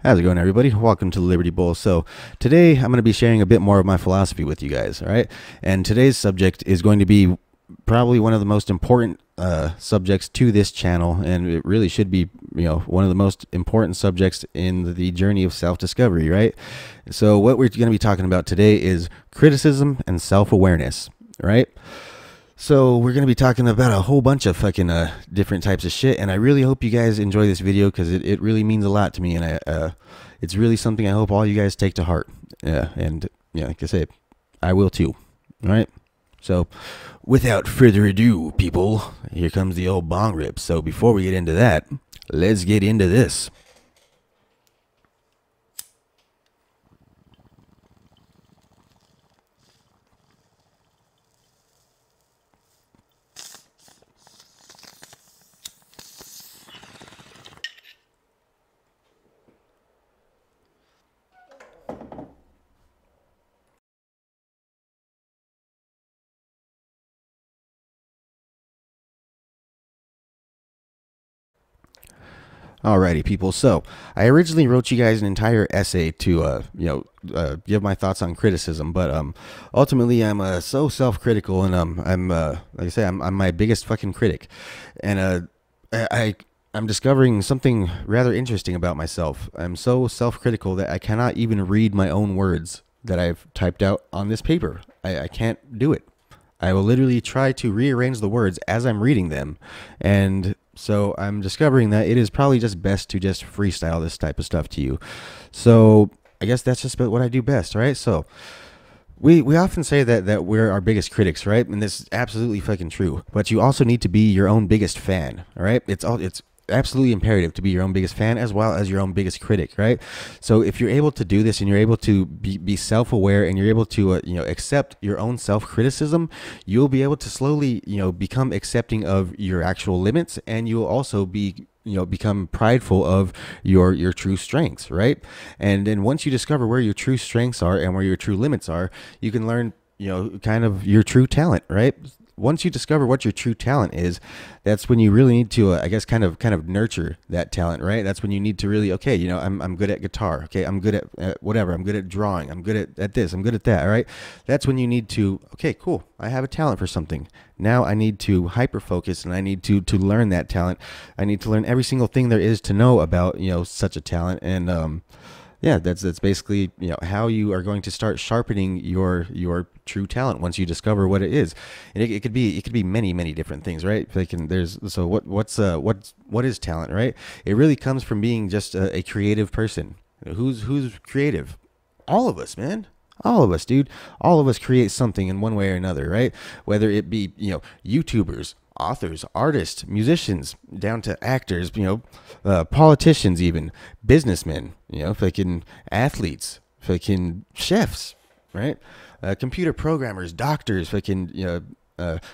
How's it going, everybody? Welcome to the Liberty Bowl. So today I'm going to be sharing a bit more of my philosophy with you guys, all right? And today's subject is going to be probably one of the most important subjects to this channel, and it really should be, one of the most important subjects in the journey of self-discovery, right? So what we're going to be talking about today is criticism and self-awareness, right? So we're going to be talking about a whole bunch of fucking different types of shit, and I really hope you guys enjoy this video because it really means a lot to me, and it's really something I hope all you guys take to heart. Yeah, and like I said, I will too. All right. So without further ado, people, here comes the old bong rip. So before we get into that, let's get into this. Alrighty, people. So I originally wrote you guys an entire essay to, give my thoughts on criticism, but ultimately I'm so self-critical, and I'm like I say, I'm my biggest fucking critic, and I'm discovering something rather interesting about myself. I'm so self-critical that I cannot even read my own words that I've typed out on this paper. I can't do it. I will literally try to rearrange the words as I'm reading them. And so I'm discovering that it is probably just best to just freestyle this type of stuff to you. So I guess that's just what I do best, right? So we often say that we're our biggest critics, right? And this is absolutely fucking true. But you also need to be your own biggest fan, all right? It's absolutely imperative to be your own biggest fan as well as your own biggest critic, right? So if you're able to do this and you're able to be self-aware and you're able to accept your own self-criticism, you'll be able to slowly become accepting of your actual limits, and you'll also be become prideful of your true strengths, right? And then once you discover where your true strengths are and where your true limits are, you can learn kind of your true talent, right? Once you discover what your true talent is, that's when you really need to, I guess, kind of nurture that talent, right? That's when you need to really, okay, I'm good at guitar. Okay, I'm good at whatever. I'm good at drawing. I'm good at this. I'm good at that. All right. That's when you need to, okay, cool. I have a talent for something. Now I need to hyper focus, and I need to learn that talent. I need to learn every single thing there is to know about, such a talent. And, yeah, that's basically how you are going to start sharpening your true talent once you discover what it is. And it could be many different things, right? What is talent, right? It really comes from being just a creative person. Who's creative? All of us, man. All of us, dude. All of us create something in one way or another, right? Whether it be, YouTubers, authors, artists, musicians, down to actors, politicians, even businessmen, fucking athletes, fucking chefs, right? Computer programmers, doctors, fucking,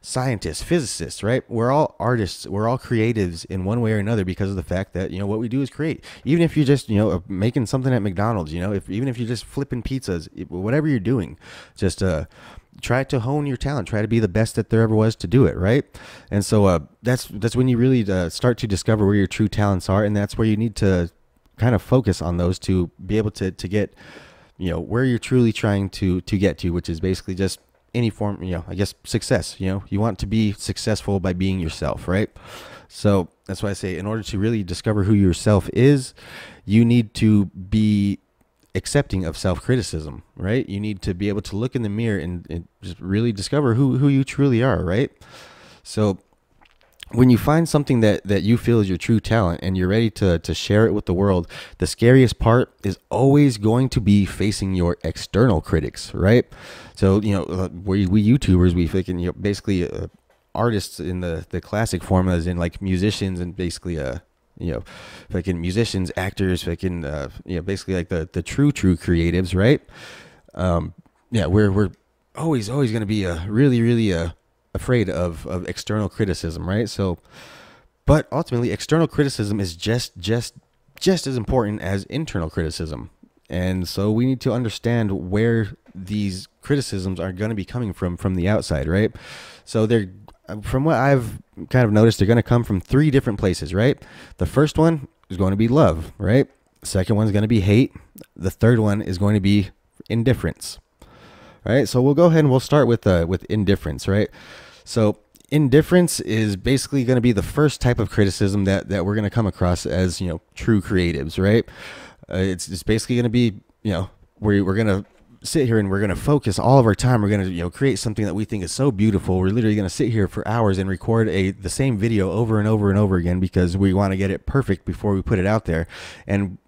scientists, physicists, right? We're all artists. We're all creatives in one way or another because of the fact that, what we do is create. Even if you're just, making something at McDonald's, even if you're just flipping pizzas, whatever you're doing, just, try to hone your talent, try to be the best that there ever was to do it, right? And so that's when you really start to discover where your true talents are, and that's where you need to kind of focus on those to be able to get where you're truly trying to get to, which is basically just any form, I guess, success. You want to be successful by being yourself, right? So that's why I say, in order to really discover who yourself is, you need to be accepting of self-criticism, right? You need to be able to look in the mirror and just really discover who you truly are, right? So when you find something that you feel is your true talent and you're ready to share it with the world, the scariest part is always going to be facing your external critics, right? So, we YouTubers, we freaking, basically artists in the classic form, as in like musicians, and basically, fucking musicians, actors, fucking, basically like the true creatives, right? Yeah, we're always going to be really afraid of external criticism, right? So, but ultimately, external criticism is just as important as internal criticism. And so we need to understand where these criticisms are going to be coming from the outside, right? So they're, from what I've kind of noticed, they're going to come from three different places, right? The first one is going to be love, right? Second one's going to be hate. The third one is going to be indifference. All right, so we'll go ahead and we'll start with indifference, right? So indifference is basically going to be the first type of criticism that we're going to come across as, you know, true creatives, right? It's basically going to be, you know, we're going to sit here and we're going to focus all of our time. We're going to, you know, create something that we think is so beautiful. We're literally going to sit here for hours and record the same video over and over and over again because we want to get it perfect before we put it out there. And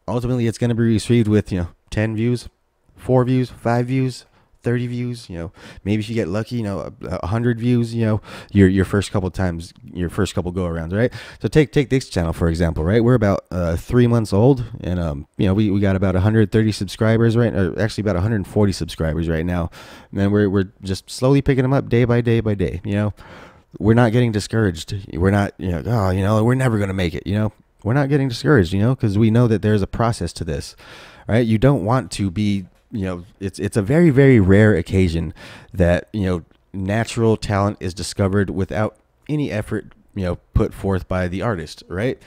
ultimately it's going to be received with, you know, 10 views, 4 views, 5 views, 30 views, you know, maybe if you get lucky, you know, 100 views, you know, your first couple times, your first couple go arounds, right? So take this channel, for example, right? We're about 3 months old, and you know, we got about 130 subscribers, right? Or actually about 140 subscribers right now. And we're just slowly picking them up day by day by day, you know. We're not getting discouraged. We're not, you know, oh, you know, we're never going to make it, you know. We're not getting discouraged, you know, because we know that there's a process to this, right? You don't want to be, you know, it's a very, very rare occasion that, you know, natural talent is discovered without any effort, you know, put forth by the artist, right?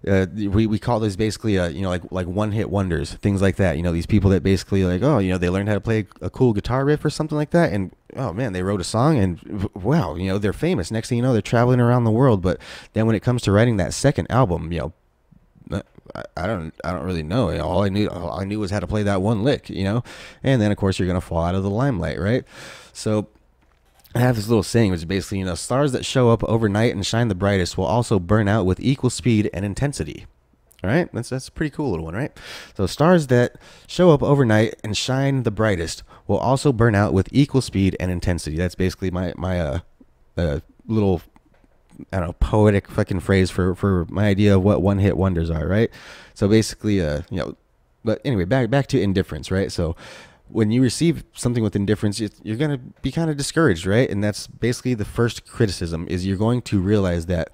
We call this basically, you know, like one-hit wonders, things like that. You know, these people that basically like, oh, you know, they learned how to play a cool guitar riff or something like that, and oh man, they wrote a song, and wow, you know, they're famous. Next thing you know, they're traveling around the world. But then when it comes to writing that second album, you know, I don't really know. You know, all I knew was how to play that one lick, you know, and then of course you're gonna fall out of the limelight, right? So I have this little saying, which is basically, you know, stars that show up overnight and shine the brightest will also burn out with equal speed and intensity. All right, that's a pretty cool little one, right? So stars that show up overnight and shine the brightest will also burn out with equal speed and intensity. That's basically my little, I don't know, poetic fucking phrase for my idea of what one-hit wonders are, right? So basically, you know, but anyway, back to indifference, right? So when you receive something with indifference, you're going to be kind of discouraged, right? And that's basically the first criticism, is you're going to realize that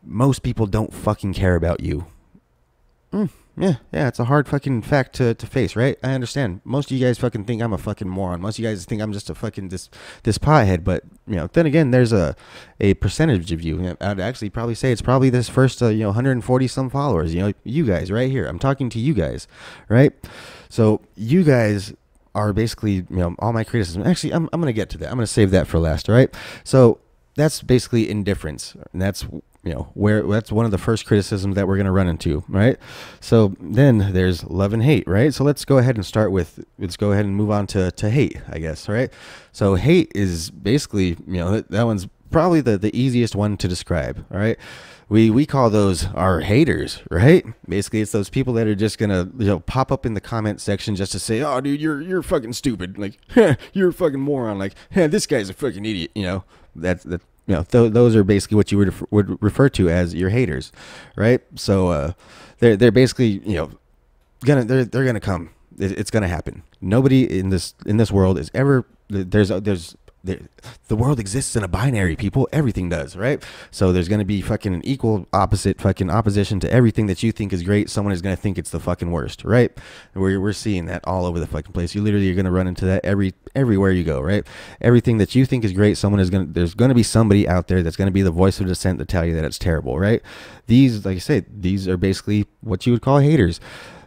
most people don't fucking care about you. Yeah, it's a hard fucking fact to face, right? I understand. Most of you guys fucking think I'm a fucking moron. Most of you guys think I'm just a fucking this pothead. But, you know, then again, there's a percentage of you. I'd actually probably say it's probably this first, you know, 140 some followers. You know, you guys right here. I'm talking to you guys, right? So you guys are basically, you know, all my criticism. Actually, I'm going to get to that. I'm going to save that for last, all right? So that's basically indifference. And that's, you know, that's one of the first criticisms that we're going to run into, right? So then there's love and hate, right? So let's go ahead and move on to hate, I guess, right? So hate is basically, you know, that one's probably the easiest one to describe, all right? We call those our haters, right? Basically, it's those people that are just gonna, you know, pop up in the comment section just to say, "Oh, dude, you're fucking stupid," like, "You're a fucking moron," like, "This guy's a fucking idiot," you know. That's you know, those are basically what you would refer to as your haters, right? So they're basically, you know, they're gonna come. It's gonna happen. Nobody in this world is ever the world exists in a binary, people. Everything does, right? So there's going to be fucking an equal opposite fucking opposition to everything that you think is great. Someone is going to think it's the fucking worst, right? And we're seeing that all over the fucking place. You literally are going to run into that everywhere you go, right? Everything that you think is great, there's going to be somebody out there that's going to be the voice of dissent to tell you that it's terrible, right? These, like I said, these are basically what you would call haters.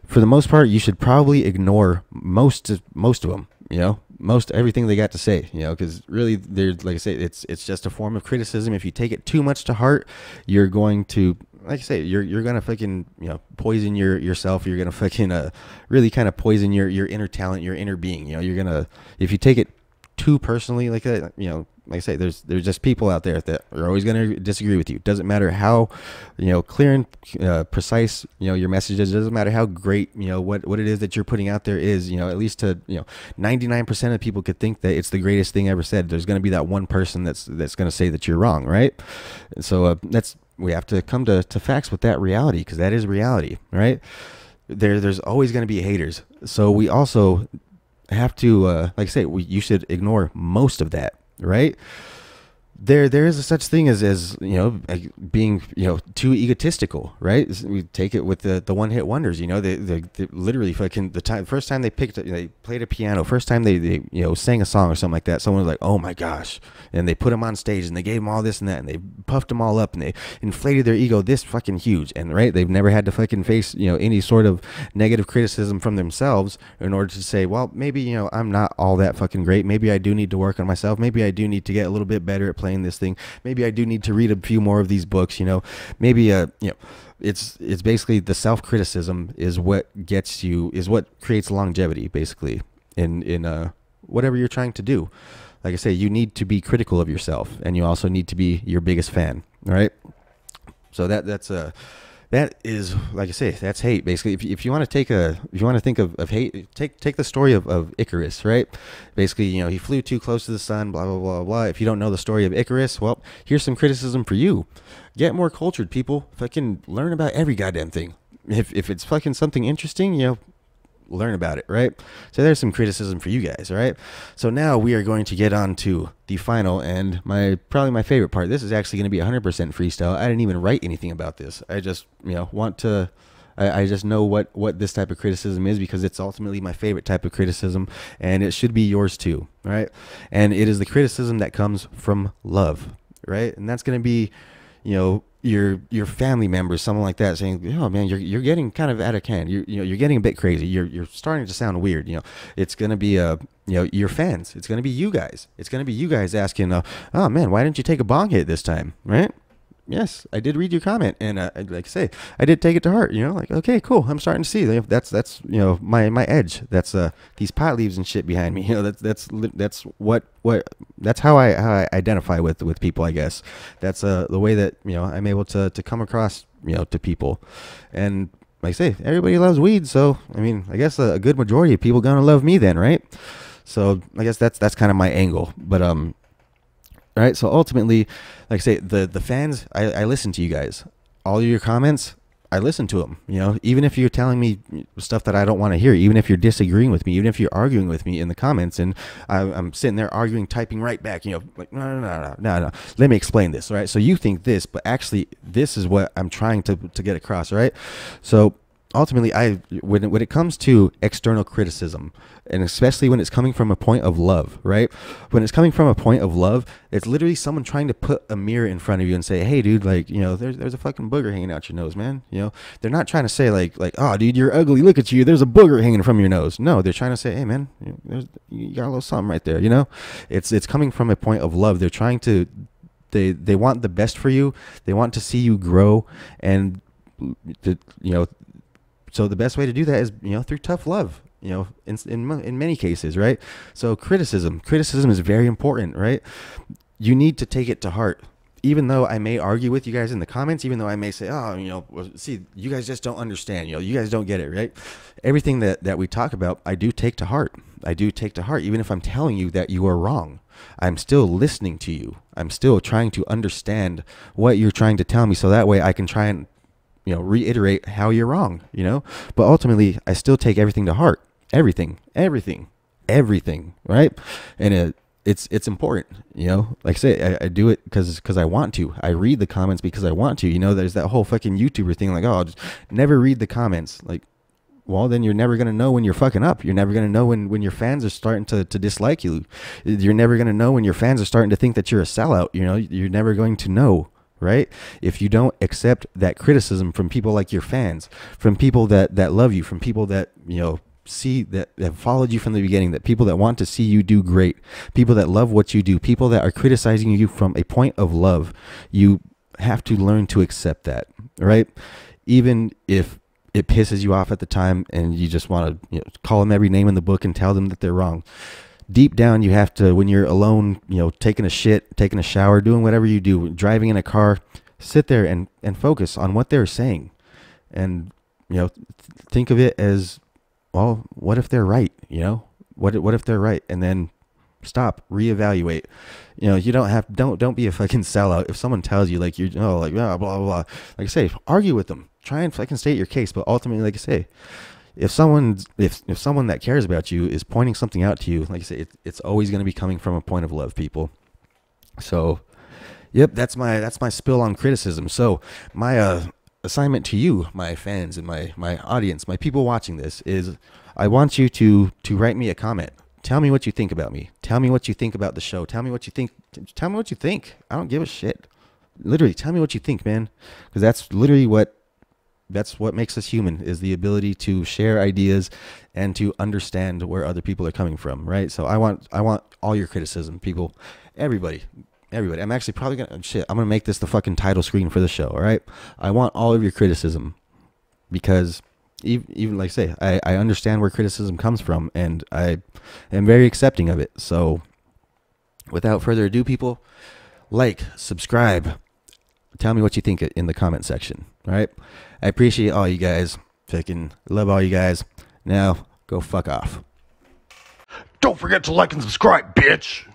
For the most part, you should probably ignore most of them, you know, everything they got to say, you know, because really, there's, like I say, it's just a form of criticism. If you take it too much to heart, you're going to, like I say, you're gonna fucking, you know, poison yourself. You're gonna fucking really kind of poison your inner talent, your inner being. You know, you're gonna, if you take it too personally like that, you know, like I say, there's just people out there that are always going to disagree with you. Doesn't matter how, you know, clear and precise, you know, your message is. Doesn't matter how great, you know, what it is that you're putting out there is, you know, at least to, you know, 99% of people could think that it's the greatest thing ever said. There's going to be that one person that's going to say that you're wrong, right? And so we have to come to facts with that reality, because that is reality, right? There's always going to be haters. So we also have to, like I say, you should ignore most of that. Right? there is a such thing as like being too egotistical, right? We take it with the one hit wonders. They literally fucking first time they played a piano, first time they sang a song or something like that, someone was like, oh my gosh, and they put them on stage and they gave them all this and that and they puffed them all up and they inflated their ego this fucking huge, and right, they've never had to fucking face any sort of negative criticism from themselves in order to say, well, maybe I'm not all that fucking great, maybe I do need to work on myself, maybe I do need to get a little bit better at playing this thing, maybe I do need to read a few more of these books, maybe it's basically the self-criticism is what creates longevity basically in whatever you're trying to do. Like I say, you need to be critical of yourself, and you also need to be your biggest fan, right? So that is, like I say, that's hate basically. If you want to think of hate, take the story of Icarus, right? Basically, he flew too close to the sun, blah blah blah blah. If you don't know the story of Icarus, well, here's some criticism for you. Get more cultured, people. Fucking learn about every goddamn thing. If it's fucking something interesting, learn about it, right? So there's some criticism for you guys, right? So now we are going to get on to the final and probably my favorite part. This is actually going to be 100% freestyle. I didn't even write anything about this. I just I just know what this type of criticism is because it's ultimately my favorite type of criticism, and it should be yours too, right? And it is the criticism that comes from love, right? And that's going to be your family members, someone like that, saying, "Oh man, you're getting kind of out of hand. You're getting a bit crazy. You're starting to sound weird." It's gonna be your fans. It's gonna be you guys. It's gonna be you guys asking, "Oh man, why didn't you take a bong hit this time?" Right? Yes, I did read your comment, and like I say, I did take it to heart. Like, okay, cool. I'm starting to see that's my edge. That's these pot leaves and shit behind me. That's how I identify with people. I guess that's the way that I'm able to come across to people, and like I say, everybody loves weed, so I mean, I guess a good majority of people gonna love me then, right? So I guess that's kind of my angle, but all right, so ultimately, like I say, the fans, I listen to you guys. All of your comments, I listen to them. Even if you're telling me stuff that I don't want to hear, even if you're disagreeing with me, even if you're arguing with me in the comments, and I'm sitting there arguing, typing right back, like, no. Let me explain this, all right? So you think this, but actually, this is what I'm trying to get across, all right? So ultimately, when it comes to external criticism, and especially when it's coming from a point of love, right? When it's coming from a point of love, it's literally someone trying to put a mirror in front of you and say, "Hey, dude, like, there's a fucking booger hanging out your nose, man." They're not trying to say like, "Oh, dude, you're ugly. Look at you. There's a booger hanging from your nose." No, they're trying to say, "Hey, man, you got a little something right there." It's coming from a point of love. They're trying to, they want the best for you. They want to see you grow, and so the best way to do that is, through tough love, in many cases, right? So criticism is very important, right? You need to take it to heart. Even though I may argue with you guys in the comments, even though I may say, "Oh, well, see, you guys just don't understand, you guys don't get it," right? Everything that we talk about, I do take to heart. Even if I'm telling you that you are wrong, I'm still listening to you. I'm still trying to understand what you're trying to tell me, so that way I can try and reiterate how you're wrong, but ultimately I still take everything to heart, everything, right? And it's important, like I say, I do it because I want to. I read the comments because I want to. There's that whole fucking YouTuber thing, like, "Oh, I'll just never read the comments." Like, well, then you're never going to know when you're fucking up. You're never going to know when your fans are starting to dislike you. You're never going to know when your fans are starting to think that you're a sellout. You're never going to know, right? If you don't accept that criticism from people like your fans, from people that love you, from people that see that have followed you from the beginning, that people that want to see you do great, people that love what you do, people that are criticizing you from a point of love, you have to learn to accept that, right? Even if it pisses you off at the time and you just want to call them every name in the book and tell them that they're wrong. Deep down, you have to, when you're alone, taking a shit, taking a shower, doing whatever you do, driving in a car, sit there and focus on what they're saying. And, think of it as, well, what if they're right? What if they're right? And then stop, reevaluate. You don't be a fucking sellout. If someone tells you like blah, blah, blah, like I say, argue with them, try and fucking state your case. But ultimately, like I say, if someone that cares about you is pointing something out to you, like I say, it's always going to be coming from a point of love, people. So Yep, that's my spill on criticism. So my assignment to you, my fans and my audience, my people watching this, is I want you to write me a comment. Tell me what you think about me. Tell me what you think about the show. Tell me what you think. Tell me what you think. I don't give a shit. Literally, tell me what you think, man. Because that's what makes us human, is the ability to share ideas and to understand where other people are coming from, right? So I want all your criticism, people, everybody. I'm actually probably I'm gonna make this the fucking title screen for the show. All right, I want all of your criticism, because even like I say, I understand where criticism comes from, and I am very accepting of it. So without further ado, people, like, subscribe, tell me what you think in the comment section. All right, I appreciate all you guys. Fucking love all you guys. Now go fuck off. Don't forget to like and subscribe, bitch!